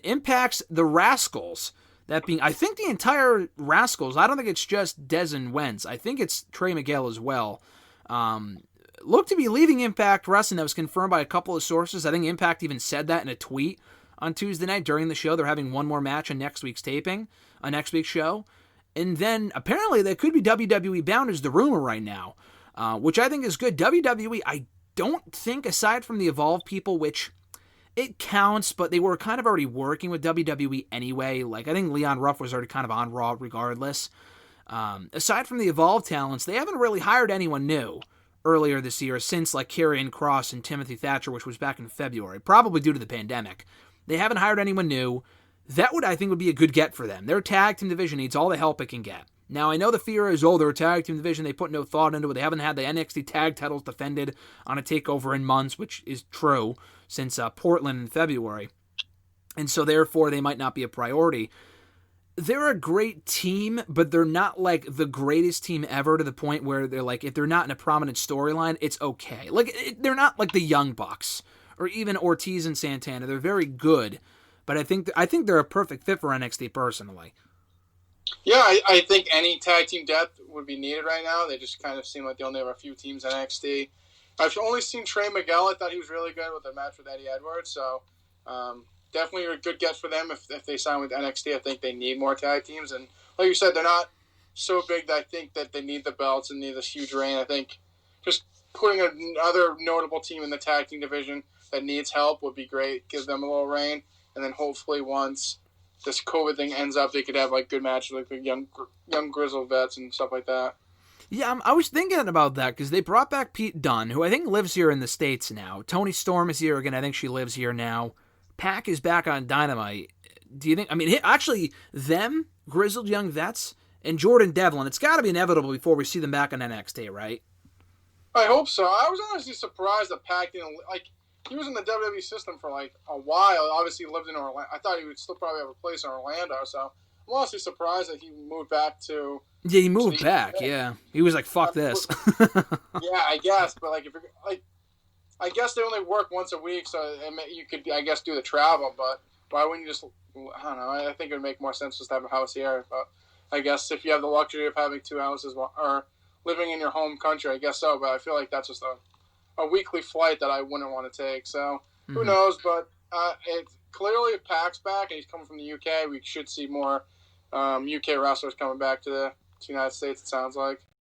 Impact's the Rascalz. That being, I think the entire Rascalz, I don't think it's just Dez and Wentz. I think it's Trey Miguel as well. Look to be leaving Impact Wrestling. That was confirmed by a couple of sources. I think Impact even said that in a tweet on Tuesday night during the show. They're having one more match on next week's taping, on next week's show. And then apparently they could be WWE bound is the rumor right now, which I think is good. WWE, I don't think, aside from the Evolve people, which it counts, but they were kind of already working with WWE anyway. Like, I think Leon Ruff was already kind of on Raw regardless. Aside from the Evolve talents, they haven't really hired anyone new earlier this year since, like, Karrion Kross and Timothy Thatcher, which was back in February, probably due to the pandemic. They haven't hired anyone new. That would, I think, would be a good get for them. Their tag team division needs all the help it can get. Now, I know the fear is, they're a tag team division. They put no thought into it. They haven't had the NXT tag titles defended on a takeover in months, which is true, since Portland in February. And so, therefore, they might not be a priority. They're a great team, but they're not, like, the greatest team ever to the point where they're, like, if they're not in a prominent storyline, it's okay. Like, they're not like the Young Bucks or even Ortiz and Santana. They're very good. But I think they're a perfect fit for NXT personally. Yeah, I think any tag team depth would be needed right now. They just kind of seem like they only have a few teams in NXT. I've only seen Trey Miguel. I thought he was really good with their match with Eddie Edwards. So definitely a good get for them if they sign with NXT. I think they need more tag teams. And like you said, they're not so big that I think that they need the belts and need this huge reign. I think just putting another notable team in the tag team division that needs help would be great. Give them a little reign. And then hopefully once this COVID thing ends up, they could have like good matches like the young grizzled vets and stuff like that. Yeah, I was thinking about that because they brought back Pete Dunne, who I think lives here in the States now. Toni Storm is here again. I think she lives here now. Pac is back on Dynamite. Do you think, actually, them, grizzled young vets, and Jordan Devlin, it's got to be inevitable before we see them back on NXT, right? I hope so. I was honestly surprised that Pac didn't, he was in the WWE system for like a while. Obviously, he lived in Orlando. I thought he would still probably have a place in Orlando. So I'm honestly surprised that he moved back to. Yeah, he moved back. Yeah, he was like, "Fuck this." Yeah, I guess. But if you're I guess they only work once a week, so you could, I guess, do the travel. But why wouldn't you just? I don't know. I think it would make more sense just to have a house here. But I guess if you have the luxury of having two houses or living in your home country, I guess so. But I feel like that's just a weekly flight that I wouldn't want to take. So who knows? But clearly if Pac's back and he's coming from the UK, we should see more UK wrestlers coming back to the United States, it sounds like.